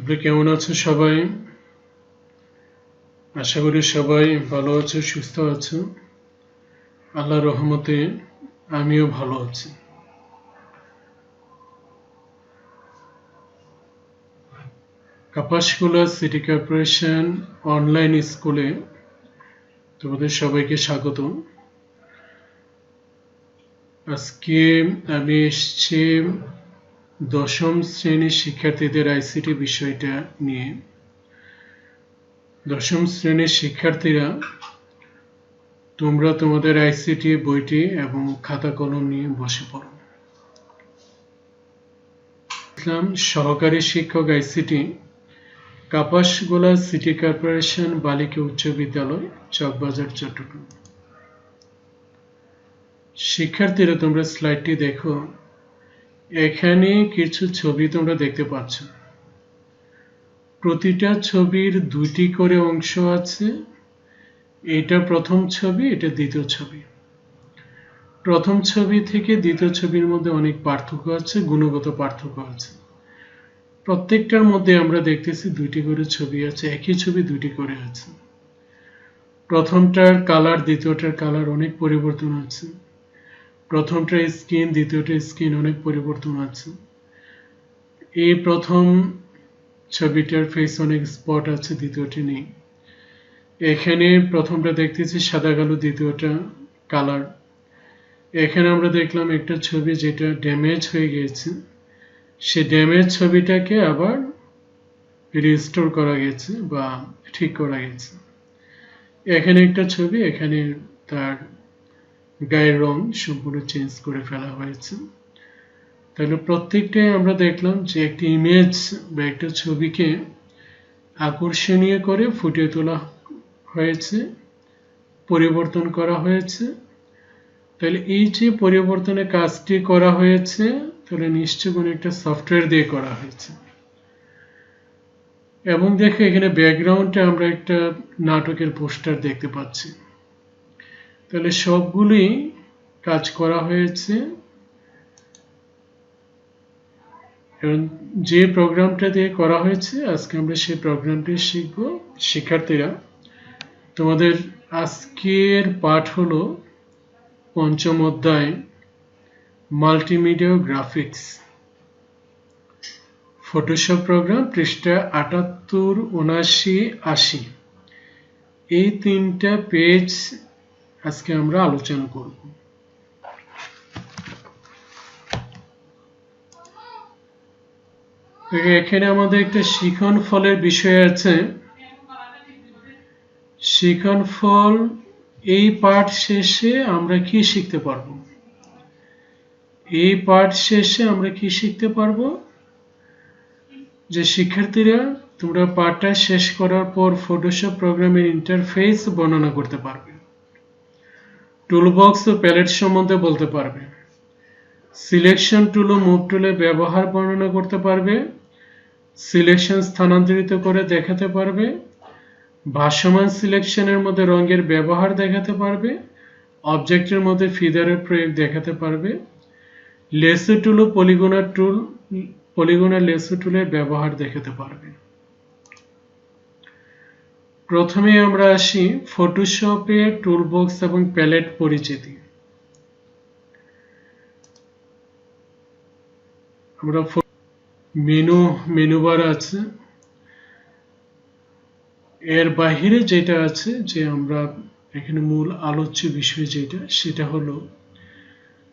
তোমরা কেমন আছো সবাই? আশা করি সবাই ভালো আছো, সুস্থ আছো। আল্লাহর রহমতে আমিও ভালো আছি। কাপাসকুলা সিটি কর্পোরেশন অনলাইন স্কুলে তোমাদের সবাইকে স্বাগত। আজকে আমি এসেছি দশম শ্রেণীর শিক্ষার্থীদের আইসিটি বিষয়টা নিয়ে। দশম শ্রেণীর শিক্ষার্থীরা তোমরা তোমাদের আইসিটি বইটি এবং খাতা কলম নিয়ে বসে পড়ো। সহকারী শিক্ষক আইসিটি, কাপাসগোলা সিটি কর্পোরেশন বালিকা উচ্চ বিদ্যালয়, চকবাজার, চট্টগ্রাম। শিক্ষার্থীরা তোমরা স্লাইডটি দেখো। এখানে কিছু ছবি তোমরা দেখতে পাচ্ছ। প্রতিটা ছবির দুটি করে অংশ আছে। এটা প্রথম ছবি, এটা দ্বিতীয় ছবি। প্রথম ছবি থেকে দ্বিতীয় ছবির মধ্যে অনেক পার্থক্য আছে, গুণগত পার্থক্য আছে। প্রত্যেকটার মধ্যে আমরা দেখতেছি দুইটি করে ছবি আছে, একই ছবি দুটি করে আছে। প্রথমটার কালার দ্বিতীয়টার কালার অনেক পরিবর্তন আছে। প্রথমটার স্কিন দ্বিতীয়টার স্কিন অনেক পরিবর্তন আছে। এই প্রথম ছবিটার ফেস অনেক স্পট আছে, দ্বিতীয়টি নেই। এখানে প্রথমটা দেখতেছি সাদা কালো, দ্বিতীয়টা কালার। এখানে আমরা দেখলাম একটা ছবি যেটা ড্যামেজ হয়ে গিয়েছে, সে ড্যামেজ ছবিটাকে আবার রিস্টোর করা গেছে বা ঠিক করা গেছে। এখানে একটা ছবি, এখানে তার গায়ের রং সম্পূর্ণ চেঞ্জ করে ফেলা হয়েছে। তাহলে প্রত্যেকটাই আমরা দেখলাম যে একটি ইমেজ বা একটা ছবিকে আকর্ষণীয় করে ফুটিয়ে তোলা হয়েছে, পরিবর্তন করা হয়েছে। তাহলে এই যে পরিবর্তনের কাজটি করা হয়েছে, তাহলে নিশ্চয় কোনো একটা সফটওয়্যার দিয়ে করা হয়েছে। এবং দেখো এখানে ব্যাকগ্রাউন্ডে আমরা একটা নাটকের পোস্টার দেখতে পাচ্ছি। তাহলে সবগুলি কাজ করা হয়েছে। এবং যে প্রোগ্রামটা দিয়ে করা হয়েছে আজকে আমরা সেই প্রোগ্রামটি শিখব। শিক্ষার্থীরা, তোমাদের আজকের পাঠ হলো পঞ্চম অধ্যায় মাল্টিমিডিয়া গ্রাফিক্স, ফটোশপ প্রোগ্রাম, পৃষ্ঠা ৭৮, ৭৯, ৮০। এই তিনটা পেজ আজকে আমরা আলোচনা করব। এখানে আমাদের একটা শিখন ফলের বিষয় আছে। শিখন ফল, এই পাঠ শেষে আমরা কি শিখতে পারবো? এই পাঠ শেষে আমরা কি শিখতে পারবো? যে শিক্ষার্থীরা তোমরা পাঠটা শেষ করার পর ফটোশপ প্রোগ্রামের ইন্টারফেস বর্ণনা করতে পারবে, টুলবক্স ও প্যালেট সম্বন্ধে বলতে পারবে, সিলেকশন টুল ও মুভ টুলের ব্যবহার বর্ণনা করতে পারবে, সিলেকশন স্থানান্তরিত করে দেখাতে পারবে, ভাসমান সিলেকশনের মধ্যে রঙের ব্যবহার দেখাতে পারবে, অবজেক্টের মধ্যে ফিদারের প্রয়োগ দেখাতে পারবে, লেসো টুল ও পলিগনার লেসো টুলের ব্যবহার দেখাতে পারবে। প্রথমে আমরা আসি ফটোশপে টুলবক্স এবং প্যালেট পরিচিতি। আমরা মেনু বার আছে, এর বাহিরে যেটা আছে, যে আমরা এখানে মূল আলোচ্য বিষয় যেটা, সেটা হলো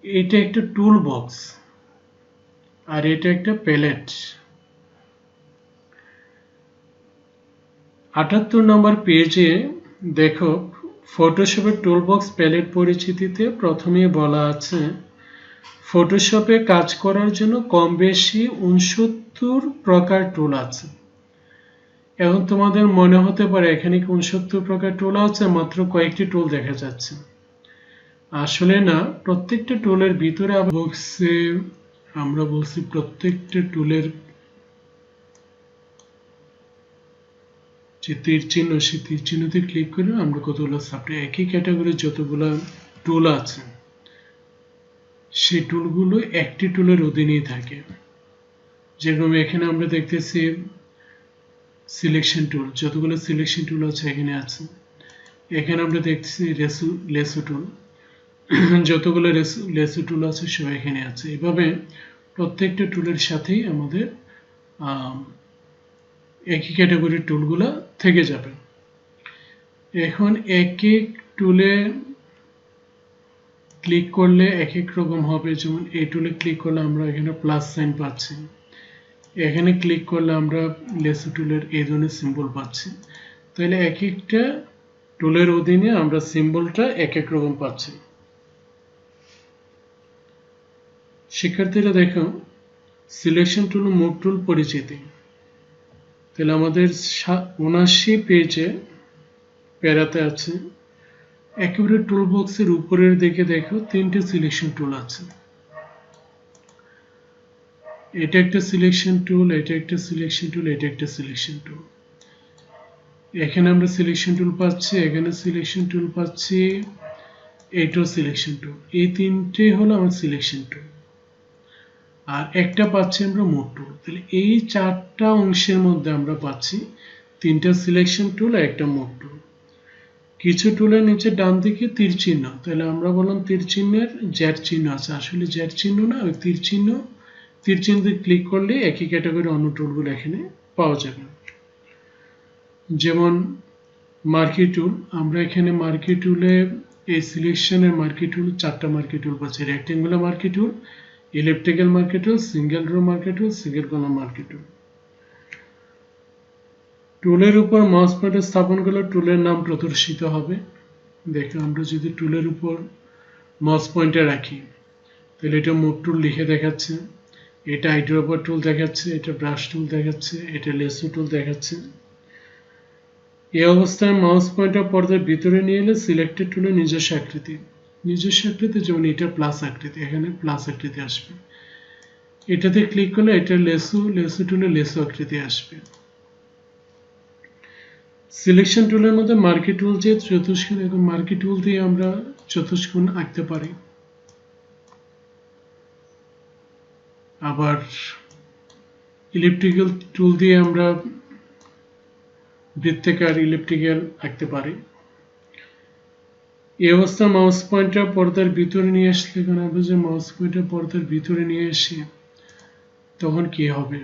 এটা একটা টুল বক্স আর এটা একটা প্যালেট। ৭৮ নম্বর পেজে দেখো, ফটোশপের টুলবক্স প্যালেট পরিচিতিতে প্রথমে বলা আছে ফটোশপে কাজ করার জন্য কম বেশি ৬৯ প্রকার টুল আছে। এখন তোমাদের মনে হতে পারে এখানে কি ৬৯ প্রকার টুল আছে, মাত্র কয়েকটি টুল দেখা যাচ্ছে। আসলে না, প্রত্যেকটা টুলের ভিতরে বক্সে আমরা বলছি প্রত্যেকটা টুলের যে তীর চিহ্ন, সেই তীর চিহ্নতে ক্লিক করে আমরা কতগুলো সাবজেক্ট, একই ক্যাটাগরির যতগুলো টুল আছে সেই টুলগুলো একটি টুলের অধীনেই থাকে। যেরকম এখানে আমরা দেখতেছি সিলেকশন টুল, যতগুলো সিলেকশন টুল আছে এখানে আছে। এখানে আমরা দেখছি লেসো টুল, যতগুলো লেসো টুল আছে সব এখানে আছে। এভাবে প্রত্যেকটা টুলের সাথেই আমাদের একই ক্যাটাগরির টুলগুলো থেকে যাবে। এখন এক এক টুলে ক্লিক করলে এক এক রকম হবে। যেমন এই টুলে ক্লিক করলে আমরা এখানে প্লাস সাইন পাচ্ছি, এখানে ক্লিক করলে আমরা লেসো টুলের এই ধরনের সিম্বল পাচ্ছি। তাহলে এক একটা টুলের অধীনে আমরা সিম্বলটা এক এক রকম পাচ্ছি। শিক্ষার্থীরা দেখো, সিলেকশন টুল ও মুভ টুল পরিচিতি। তাহলে আমাদের ৭৯ পেজে প্যারাতে আছে, একেবারে টুল বক্সের উপরের দিকে দেখো 3টে সিলেকশন টুল আছে। এটা একটা সিলেকশন টুল, এটা একটা সিলেকশন টুল, এটা একটা সিলেকশন টুল। এখানে আমরা সিলেকশন টুল পাচ্ছি, এখানে সিলেকশন টুল পাচ্ছি, এইটাও সিলেকশন টুল। এই 3টে হলো আমার সিলেকশন টুল, আর একটা পাচ্ছি আমরা মুভ টুল। তাহলে এই 4টা অংশের মধ্যে আমরা পাচ্ছি 3টা সিলেকশন টুল আর একটা মুভ টুল। কিছু টুলের নিচে ডান দিকে তীর চিহ্ন, তাহলে আমরা বললাম তীর চিহ্নের জ্যাড চিহ্ন আছে, আসলে জ্যাড চিহ্ন না, ওই তীর চিহ্ন ক্লিক করলে একই ক্যাটাগরি অন্য টুলগুলো এখানে পাওয়া যাবে। যেমন মার্কি টুল, আমরা এখানে মার্কি টুলে এই সিলেকশনের মার্কি টুল 4টা মার্কি টুল পাচ্ছি। রেক্টেঙ্গুলার মার্কি টুল, ইলিপ্টিক্যাল মার্কি টুল, সিঙ্গেল রো মার্কি টুল, সিঙ্গেল কলাম মার্কি টুল। টুলের উপর মাউস পয়েন্টার স্থাপন করলে টুলের নাম প্রদর্শিত হবে। দেখো, আমরা যদি টুলের উপর মাউস পয়েন্টার রাখি তাহলে এটা মুভ টুল লিখে দেখাচ্ছে, এটা আইড্রপার টুল দেখাচ্ছে, এটা ব্রাশ টুল দেখাচ্ছে, এটা লেসো টুল দেখাচ্ছে। এই অবস্থায় মাউস পয়েন্টার পর্দার ভিতরে নিয়ে এলে সিলেক্টেড টুলের নিজস্ব আকৃতি, যেমন এটা প্লাস আকৃতি, এখানে প্লাস আকৃতি আসবে। এটাতে ক্লিক করলে এটা লেসো টুলে লেসো আকৃতি আসবে। সিলেকশন টুলের মধ্যে মার্কি টুল যে চতুষ্কোণ, এবং মার্কি টুল দিয়ে আমরা চতুষ্কোণ আঁকতে পারি। আবার ইলিপ্টিক্যাল টুল দিয়ে আমরা বৃত্তাকার ইলিপ্টিক্যাল আঁকতে পারি। এই অবস্থা মাউস পয়েন্টার পর্দার ভিতরে নিয়ে আসলে, এখানে আমরা যে মাউস পয়েন্টার পর্দার ভিতরে নিয়ে আসি তখন কি হবে?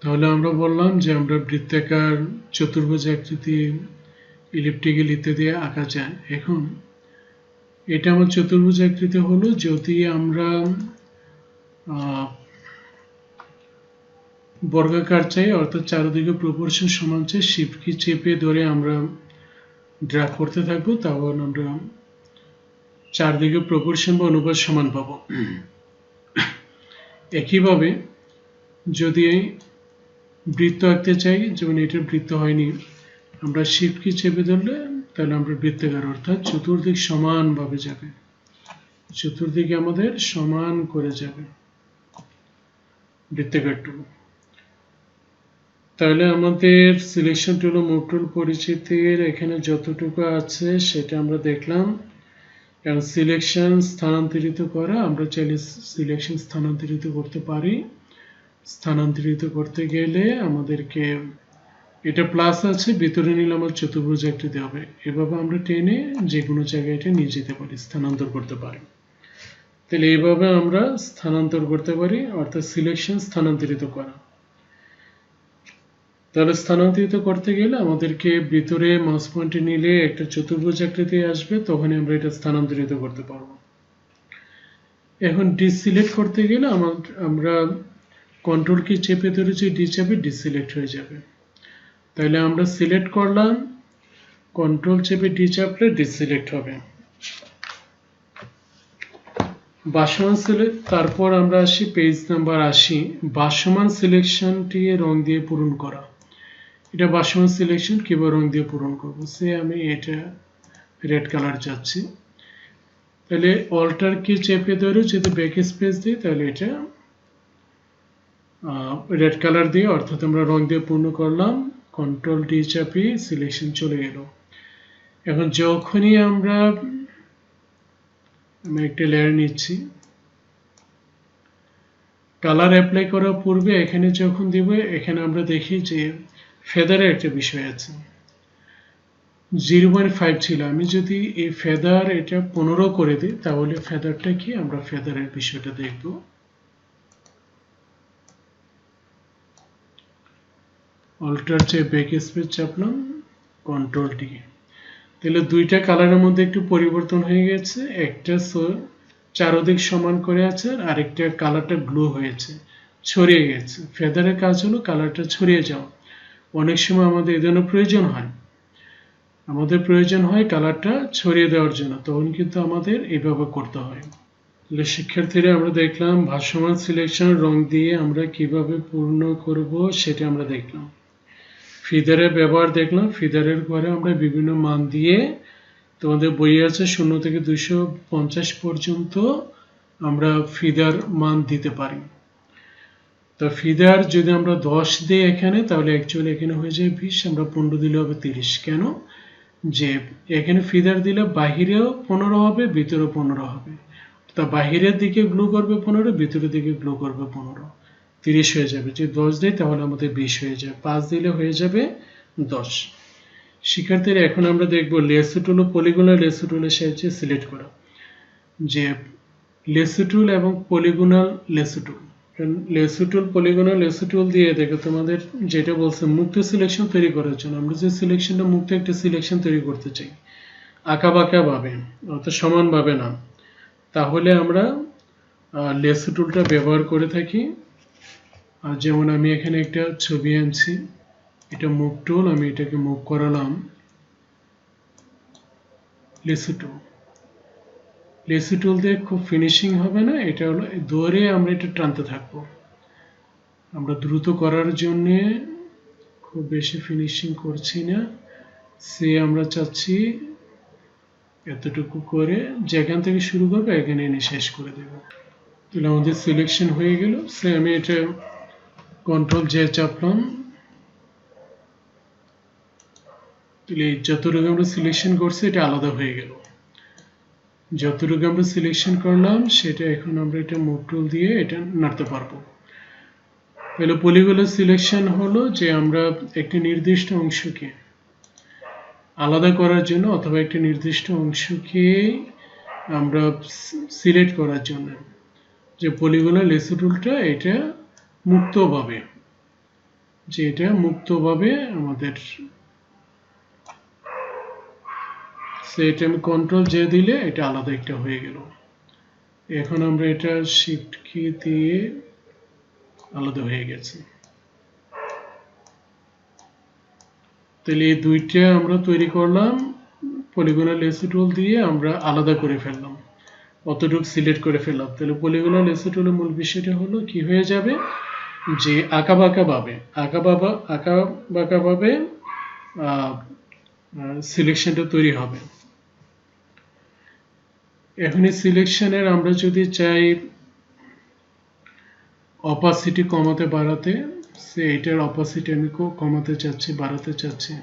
তাহলে আমরা বললাম যে আমরা বৃত্তাকার, চতুর্ভুজ আকৃতি, ইলিপ্টিক্যাল ইত্যাদি আঁকা যায়। এখন এটা আমার চতুর্ভুজ আকৃতি হলো যদি আমরা বর্গাকার চাই, অর্থাৎ চারিদিকে প্রপোর্শন সমান চাই, শিফট কি চেপে ধরে আমরা ড্র্যাগ করতে থাকবো, তখন আমরা চারদিকে প্রপোর্শন বা অনুপাত সমান পাবো। একইভাবে যদি বৃত্ত আঁকতে চাই, যেমন এটা বৃত্ত হয়নি, আমরা শিফট কি চেপে ধরলে তাহলে আমরা বৃত্তাকার, অর্থাৎ চতুর্দিক সমানভাবে যাবে, চতুর্দিকে আমাদের সমান করে যাবে বৃত্তাকার টুল। তাহলে আমাদের সিলেকশন টুল ও মুভ টুল পরিচিতির এখানে যতটুকু আছে সেটা আমরা দেখলাম। কারণ সিলেকশন স্থানান্তরিত করা, আমরা চাইলে সিলেকশন স্থানান্তরিত করতে পারি। স্থানান্তরিত করতে গেলে আমাদেরকে এটা প্লাস আছে, ভিতরে নিলে আমার চতুর্ভুজ আকৃতি হবে, এভাবে আমরা টেনে যে কোনো জায়গায় এটা নিয়ে যেতে পারি, স্থানান্তর করতে পারি। তাহলে এইভাবে আমরা স্থানান্তর করতে পারি, অর্থাৎ সিলেকশন স্থানান্তরিত করা। তাহলে স্থানান্তরিত করতে গেলে আমাদেরকে ভিতরে মাউস পয়েন্টে নিলে একটা চতুর্ভুজ আকৃতি আসবে, তখনই আমরা এটা স্থানান্তরিত করতে পারবো। এখন ডিসিলেক্ট করতে গেলে আমরা কন্ট্রোল কি চেপে ধরেছি, ডি চাপে ডিসিলেক্ট হয়ে যাবে। তাহলে আমরা সিলেক্ট করলাম, কন্ট্রোল চেপে ডি চাপলে ডিসিলেক্ট হবে। ভাসমান সিলেক্ট, তারপর আমরা আসি পেজ নাম্বার 80, ভাসমান সিলেকশনটি রং দিয়ে পূরণ করা। এটা ভাসমান সিলেকশন কিভাবে রং দিয়ে পূরণ করবো, সে আমি এটা রেড কালার চাচ্ছি, তাহলে অল্টার কি চেপে ধরে যদি ব্যাক স্পেস দিই তাহলে এটা রেড কালার দিয়ে, অর্থাৎ আমরা রং দিয়ে পূর্ণ করলাম। কন্ট্রোল ডি চাপি সিলেকশন চলে গেল। এখন যখনই আমি একটা লেয়ার নিচ্ছি, কালার অ্যাপ্লাই করার পূর্বে এখানে যখন দিব এখানে আমরা দেখি যে ফেদারের একটা বিষয় আছে 0.5 ছিল আমি যদি এই ফেদার এটা 15 করে দিই তাহলে ফেদারটা কি আমরা ফেদারের বিষয়টা দেখব অল্টার চেয়ে ব্যাক স্পেস চাপলাম কন্ট্রোল ডি তাহলে দুইটা কালারের মধ্যে একটু পরিবর্তন হয়ে গেছে একটা চারদিক সমান করে আছে আর আরেকটা কালারটা গ্লো হয়েছে ছড়িয়ে গেছে ফেদারের কাজ হলো কালারটা ছড়িয়ে যাওয়া অনেক সময় আমাদের এই জন্য প্রয়োজন হয় কালারটা ছড়িয়ে দেওয়ার জন্য তখন কিন্তু আমাদের এইভাবে করতে হয় তাহলে শিক্ষার্থীরা আমরা দেখলাম ভাসমান সিলেকশন রং দিয়ে আমরা কিভাবে পূর্ণ করব সেটা আমরা দেখলাম ফিদারের ব্যবহার দেখলাম ফিদারের ঘরে আমরা বিভিন্ন মান দিয়ে তোমাদের বইয়ে আছে 0 থেকে 250 পর্যন্ত আমরা ফিদার মান দিতে পারি তো ফিদার যদি আমরা 10 দিই এখানে তাহলে অ্যাকচুয়ালি এখানে হয়ে যায় 20 আমরা 15 দিলে হবে 30 কেন যে এখানে ফিদার দিলে বাহিরেও 15 হবে ভিতরেও 15 হবে তা বাহিরের দিকে গ্লু করবে 15 ভিতরের দিকে গ্লু করবে 15 30 হয়ে যাবে যদি 10 দিই তাহলে আমাদের 20 হয়ে যাবে 5 দিলে হয়ে যাবে 10 শিক্ষার্থীরা এখন আমরা দেখব লেসো টুল ও পলিগনাল লেসো টুলের সাহায্যে সিলেক্ট করা যে লেসো টুল এবং পলিগনাল লেসো টুল লেসো টুল পলিগনাল লেসো টুল দিয়ে দেখো তোমাদের যেটা বলছে মুক্ত সিলেকশন তৈরি করার জন্য আমরা যে সিলেকশনটা মুক্ত একটা সিলেকশন তৈরি করতে চাই আঁকা বাঁকা ভাবে অর্থাৎ সমানভাবে না তাহলে আমরা লেসো টুলটা ব্যবহার করে থাকি আর যেমন আমি এখানে একটা ছবি আনছি এটা মুভ টুল আমি এটাকে মুভ করালাম লেসো টুল দিয়ে খুব ফিনিশিং হবে না এটা হলো ধরে আমরা এটা টানতে থাকবো আমরা দ্রুত করার জন্য খুব বেশি ফিনিশিং করছি না সে আমরা চাচ্ছি এতটুকু করে যেখান থেকে শুরু করবো এখানে এনে শেষ করে দেব তাহলে আমাদের সিলেকশন হয়ে গেল সে আমি এটা কন্ট্রোল জে চাপলাম তাহলে যতটুকু আমরা সিলেকশন করছি এটা আলাদা হয়ে গেল যতটুকু আমরা সিলেকশন করলাম সেটা এখন আমরা এটা মুভ টুল দিয়ে এটা নাড়তে পারবো তাহলে পলিগনাল সিলেকশন হলো যে আমরা একটি নির্দিষ্ট অংশকে আলাদা করার জন্য অথবা একটি নির্দিষ্ট অংশকে আমরা সিলেক্ট করার জন্য যে পলিগনাল লেসো টুলটা এটা মুক্তভাবে আমাদের সেটা আমি কন্ট্রোল জে দিলে এটা আলাদা একটা হয়ে গেল এখন আমরা এটা শিফট কি দিয়ে আলাদা হয়ে গেছে তাহলে এই দুইটা আমরা তৈরি করলাম পলিগনাল লেসো টুল দিয়ে আমরা আলাদা করে ফেললাম অতটুকু সিলেক্ট করে ফেললাম তাহলে পলিগনাল লেসো টুলের মূল বিষয়টা হলো কি হয়ে যাবে যে আঁকা বাঁকা ভাবে সিলেকশনটা তৈরি হবে এখন এই সিলেকশনের আমরা যদি চাই অপাসিটি কমাতে বাড়াতে সে এটার অপাসিটি আমি কমাতে চাচ্ছি বাড়াতে চাচ্ছি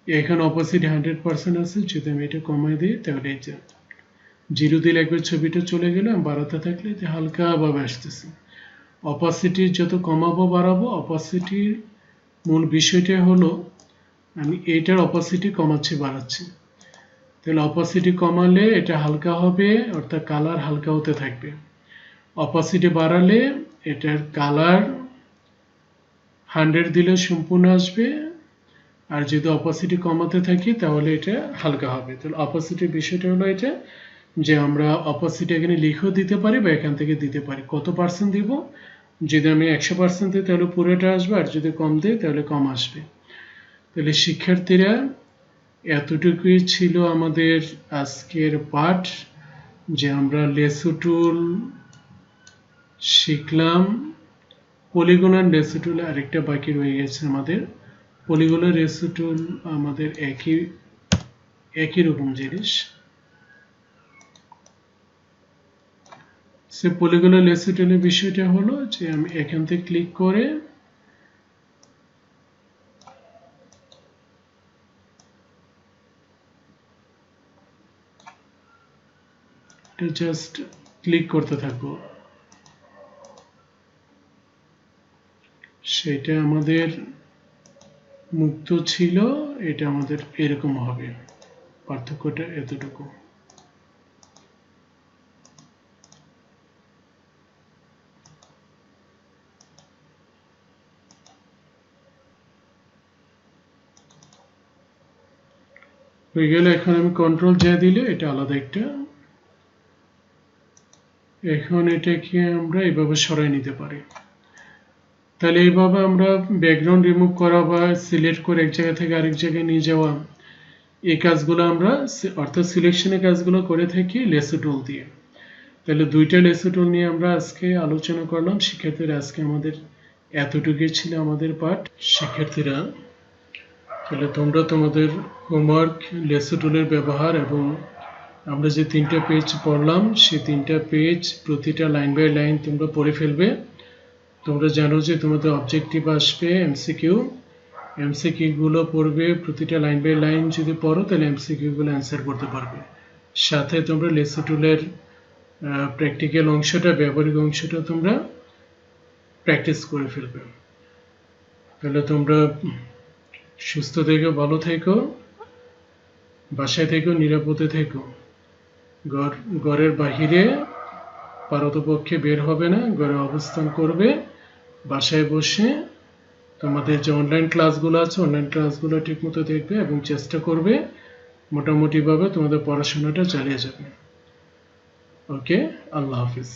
এখানে অপাসিটি 100% আছে যদি আমি এটা কমাই দিই তাহলে এই যে 0 দিলে একবার ছবিটা চলে গেল বাড়াতে থাকলে এটা হালকা ভাবে আসতেছে অপাসিটি যত কমাবো বাড়াবো অপাসিটির মূল বিষয়টা হলো আমি এটার অপাসিটি কমাচ্ছি বাড়াচ্ছি তাহলে অপাসিটি কমালে এটা হালকা হবে অর্থাৎ কালার হালকা হতে থাকবে অপাসিটি বাড়ালে এটার কালার 100 দিলে সম্পূর্ণ আসবে আর যদি অপাসিটি কমাতে থাকি তাহলে এটা হালকা হবে তাহলে অপাসিটির বিষয়টা হলো এটা যে আমরা অপাসিটি এখানে লিখেও দিতে পারি বা এখান থেকে দিতে পারি কত পার্সেন্ট দিব যদি আমি 100% দিই তাহলে পুরোটা আসবে আর যদি কম দিই তাহলে কম আসবে তাহলে শিক্ষার্থীরা এতটুকুই ছিল আমাদের আজকের পাঠ যে আমরা লেসো টুল শিখলাম পলিগনাল লেসো টুল আরেকটা বাকি রয়ে গেছে আমাদের পলিগনাল লেসো টুল আমাদের একই রকম জিনিস সে পলিগনাল লেসো টুলের বিষয়টা হলো যে আমি এখান থেকে ক্লিক করে জাস্ট ক্লিক করতে থাকবো সেটা আমাদের মুক্ত ছিল, এটা আমাদের এরকম হবে, পার্থক্যটা এতটুকু। হয়ে গেলে এখন আমি কন্ট্রোল জে দিলে এটা আলাদা একটা। এখন এটাকে আমরা এইভাবে সরাই নিতে পারি। তাহলে এইভাবে আমরা ব্যাকগ্রাউন্ড রিমুভ করা বা সিলেক্ট করে এক জায়গা থেকে আরেক জায়গায় নিয়ে যাওয়া, এই কাজগুলো আমরা অর্থাৎ সিলেকশনের কাজগুলো করে থাকি লেসো টুল দিয়ে। তাহলে দুইটা লেসো টুল নিয়ে আমরা আজকে আলোচনা করলাম। শিক্ষার্থীরা আজকে আমাদের এতটুকুই ছিল আমাদের পাঠ। শিক্ষার্থীরা তাহলে তোমরা তোমাদের হোমওয়ার্ক, লেসো টুলের ব্যবহার এবং আমরা যে 3টা পেজ পড়লাম সেই 3টা পেজ প্রতিটা লাইন বাই লাইন তোমরা পড়ে ফেলবে। তোমরা জানো যে তোমাদের অবজেক্টিভ আসবে এমসিকিউ গুলো পড়বে, প্রতিটা লাইন বাই লাইন যদি পড়ো তাহলে এমসিকিউ গুলো অ্যান্সার করতে পারবে। সাথে তোমরা লেসো টুলের প্র্যাকটিক্যাল অংশটা, ব্যবহারিক অংশটা তোমরা প্র্যাকটিস করে ফেলবে। তাহলে তোমরা সুস্থ থেকো, ভালো থেকো, বাসায় থেকো, নিরাপদে থেকো। ঘরের বাহিরে পারতপক্ষে বের হবে না, ঘরে অবস্থান করবে। বাসায় বসে তোমাদের যে অনলাইন ক্লাসগুলো আছে অনলাইন ক্লাসগুলো ঠিকমতো দেখবে এবং চেষ্টা করবে মোটামুটিভাবে তোমাদের পড়াশোনাটা চালিয়ে যাবে। ওকে, আল্লাহ হাফিজ।